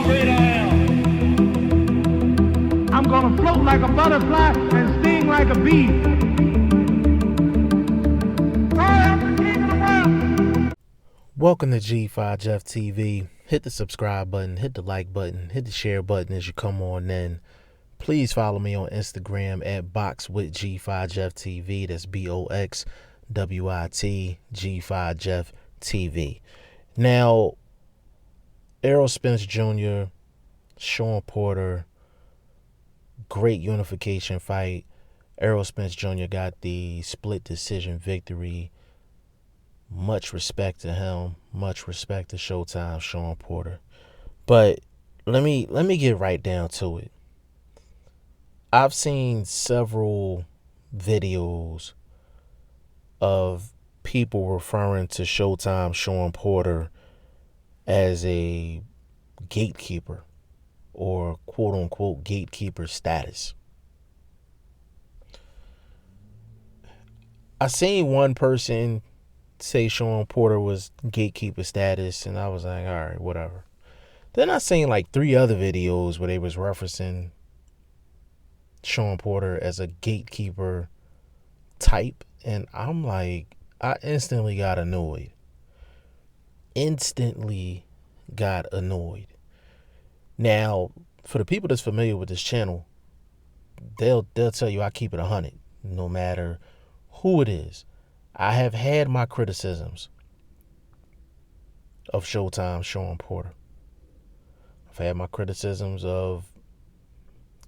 great I am. I'm gonna float like a butterfly and sting like a bee. I am the king of the world. Welcome to G5 Jeff TV. Hit the subscribe button, hit the like button, hit the share button as you come on in. Please follow me on Instagram at boxwithg5 Jeff TV. That's BOXWIT G5 Jeff TV. Now, Spence Jr., Shawn Porter, great unification fight. Spence Jr. got the split decision victory. Much respect to him. Much respect to Showtime Shawn Porter. But let me get right down to it. I've seen several videos of people referring to Showtime Shawn Porter as a gatekeeper or quote unquote gatekeeper status. I seen one person say Shawn Porter was gatekeeper status, and I was like, all right, whatever. Then I seen like 3 other videos where they was referencing Shawn Porter as a gatekeeper type, and I'm like, I instantly got annoyed. Now, for the people that's familiar with this channel, they'll tell you I keep it 100, no matter who it is. I have had my criticisms of Showtime Shawn Porter. I've had my criticisms of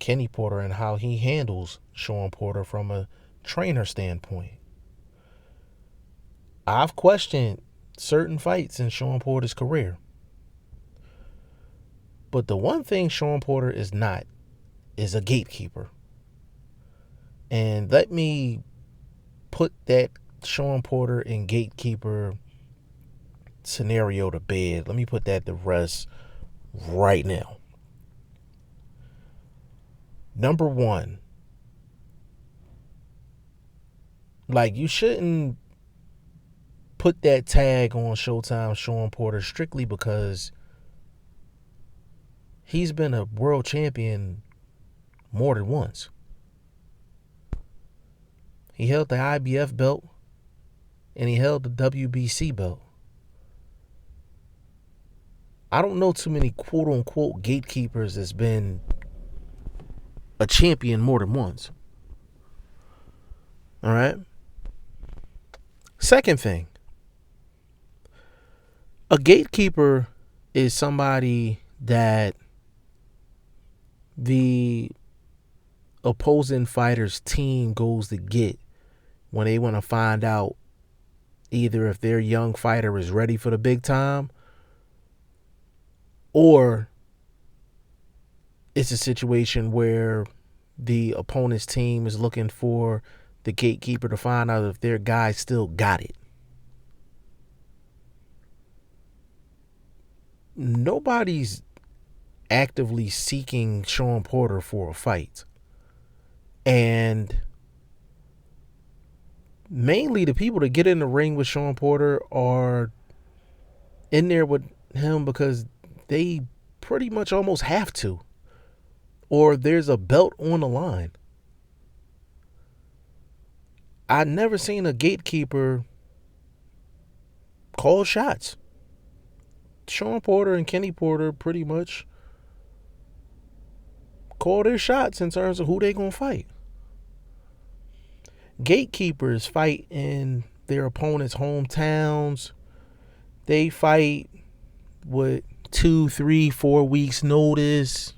Kenny Porter and how he handles Shawn Porter from a trainer standpoint. I've questioned certain fights in Shawn Porter's career. But the one thing Shawn Porter is not is a gatekeeper. And let me put that Shawn Porter and gatekeeper scenario to bed. Let me put that to rest right now. Number one, like, you shouldn't put that tag on Showtime Shawn Porter strictly because he's been a world champion more than once. He held the IBF belt and he held the WBC belt. I don't know too many quote unquote gatekeepers that's been a champion more than once. All right. Second thing, a gatekeeper is somebody that the opposing fighter's team goes to get when they want to find out either if their young fighter is ready for the big time, or it's a situation where the opponent's team is looking for the gatekeeper to find out if their guy still got it. Nobody's actively seeking Shawn Porter for a fight. And mainly the people that get in the ring with Shawn Porter are in there with him because they pretty much almost have to, or there's a belt on the line. I never seen a gatekeeper call shots. Shawn Porter and Kenny Porter pretty much call their shots in terms of who they gonna fight. Gatekeepers fight in their opponents' hometowns. They fight with 2, 3, 4 weeks notice.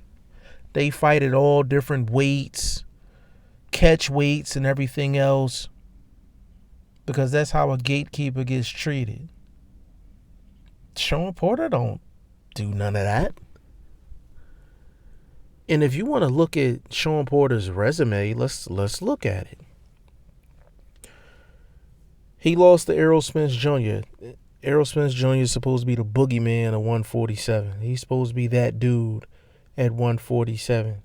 They fight at all different weights, catch weights and everything else, because that's how a gatekeeper gets treated. Shawn Porter don't do none of that. And if you want to look at Shawn Porter's resume, let's look at it. He lost to Spence Jr. Spence Jr. is supposed to be the boogeyman of 147. He's supposed to be that dude at 147.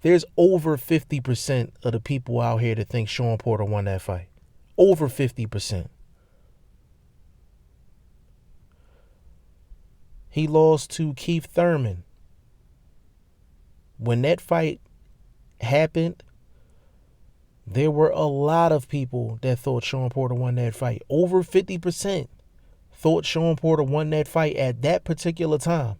There's over 50% of the people out here that think Shawn Porter won that fight. Over 50%. He lost to Keith Thurman When that fight happened, there were a lot of people that thought Shawn Porter won that fight. Over 50% thought Shawn Porter won that fight at that particular time.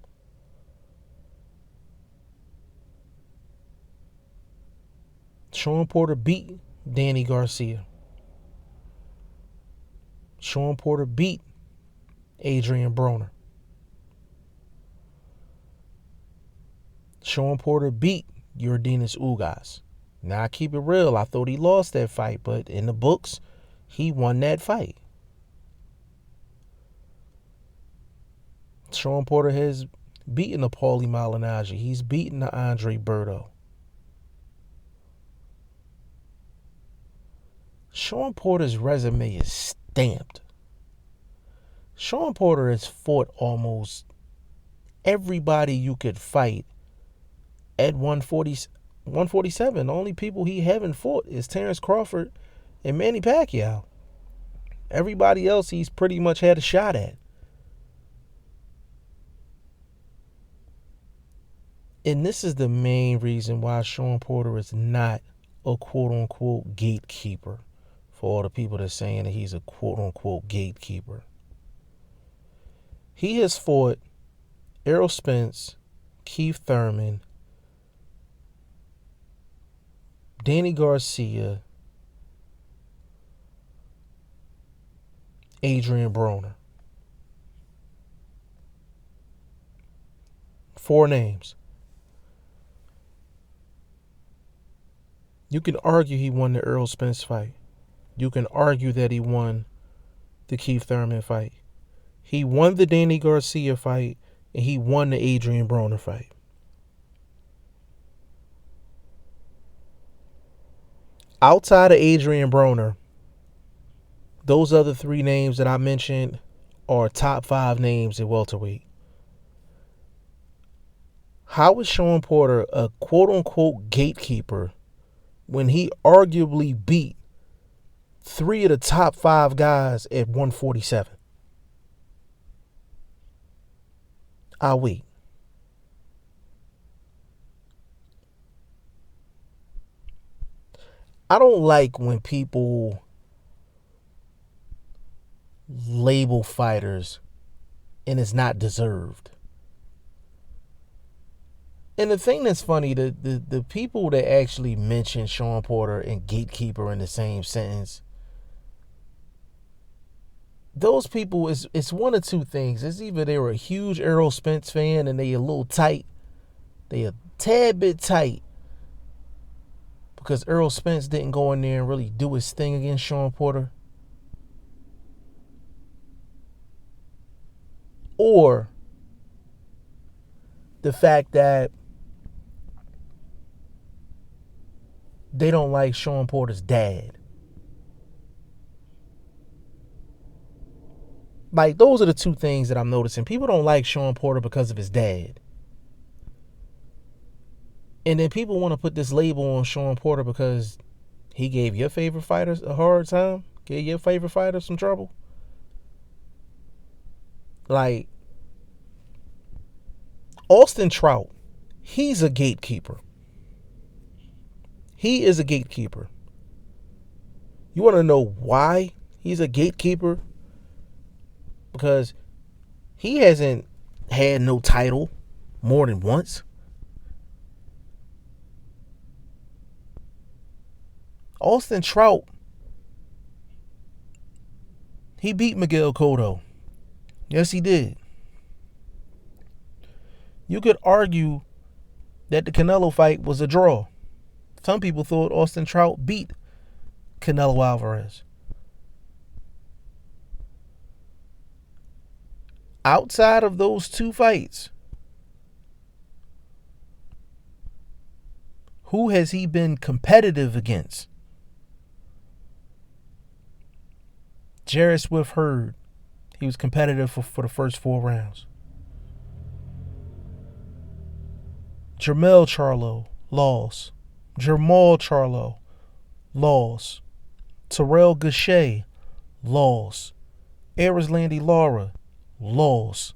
Shawn Porter beat Danny Garcia. Shawn Porter beat Adrien Broner. Shawn Porter beat Yordenis Ugas. Now, I keep it real. I thought he lost that fight, but in the books, he won that fight. Shawn Porter has beaten the Paulie Malignaggi. He's beaten the Andre Berto. Shawn Porter's resume is stamped. Shawn Porter has fought almost everybody you could fight at 147. The only people he haven't fought is Terrence Crawford and Manny Pacquiao. Everybody else he's pretty much had a shot at. And this is the main reason why Shawn Porter is not a quote-unquote gatekeeper. For all the people that are saying that he's a quote-unquote gatekeeper. He has fought Errol Spence, Keith Thurman, Danny Garcia, Adrien Broner. 4 names. You can argue he won the Errol Spence fight. You can argue that he won the Keith Thurman fight. He won the Danny Garcia fight, and he won the Adrien Broner fight. Outside of Adrien Broner, those other 3 names that I mentioned are top 5 names at welterweight. How is Shawn Porter a quote-unquote gatekeeper when he arguably beat 3 of the top 5 guys at 147? I'll wait. I don't like when people label fighters and it's not deserved. And the thing that's funny, the people that actually mention Shawn Porter and Gatekeeper in the same sentence, those people, it's one of 2 things. It's either they were a huge Errol Spence fan and they a little tight. They a tad bit tight because Errol Spence didn't go in there and really do his thing against Shawn Porter. Or the fact that they don't like Shawn Porter's dad. Like, those are the 2 things that I'm noticing. People don't like Shawn Porter because of his dad. And then people want to put this label on Shawn Porter because he gave your favorite fighters a hard time, gave your favorite fighter some trouble. Like, Austin Trout, he's a gatekeeper. He is a gatekeeper. You want to know why he's a gatekeeper? Because he hasn't had no title more than once. Austin Trout, he beat Miguel Cotto. Yes, he did. You could argue that the Canelo fight was a draw. Some people thought Austin Trout beat Canelo Alvarez. Outside of those 2 fights, who has he been competitive against? Jarrett Swift Hurd, he was competitive for the first 4 rounds. Jermell Charlo, loss. Jermall Charlo, loss. Terrell Gausha, loss. Erislandy Lara, loss.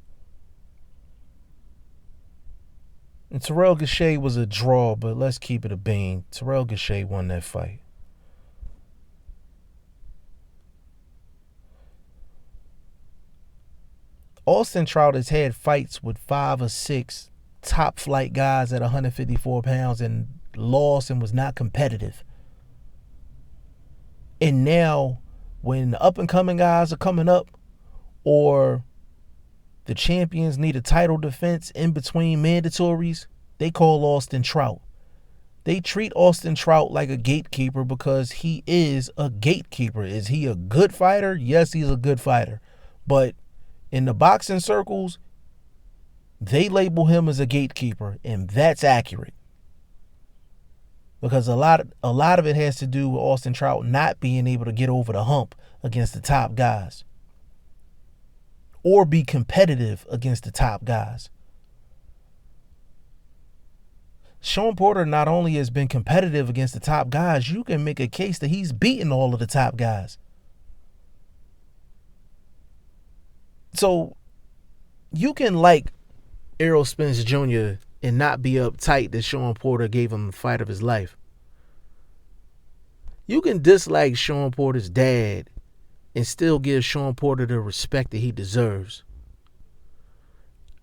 And Terrell Gausha was a draw, but let's keep it a bean. Terrell Gausha won that fight. Austin Trout has had fights with 5 or 6 top flight guys at 154 pounds and lost and was not competitive. And now, when the up-and-coming guys are coming up, or the champions need a title defense in between mandatories, they call Austin Trout. They treat Austin Trout like a gatekeeper because he is a gatekeeper. Is he a good fighter? Yes, he's a good fighter. But in the boxing circles, they label him as a gatekeeper, and that's accurate. Because a lot of it has to do with Austin Trout not being able to get over the hump against the top guys, or be competitive against the top guys. Shawn Porter not only has been competitive against the top guys, you can make a case that he's beaten all of the top guys. So you can like Errol Spence Jr. and not be uptight that Shawn Porter gave him the fight of his life. You can dislike Shawn Porter's dad and still give Shawn Porter the respect that he deserves.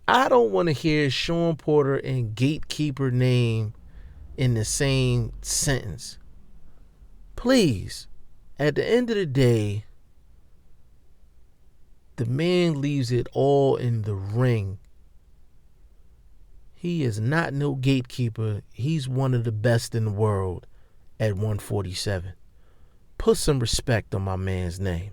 I don't want to hear Shawn Porter and Gatekeeper name in the same sentence. Please, at the end of the day, the man leaves it all in the ring. He is not no gatekeeper. He's one of the best in the world at 147. Put some respect on my man's name.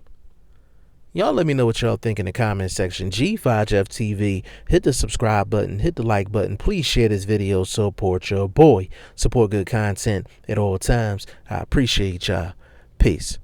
Y'all let me know what y'all think in the comment section. G5FTV, hit the subscribe button, hit the like button. Please share this video. Support your boy. Support good content at all times. I appreciate y'all. Peace.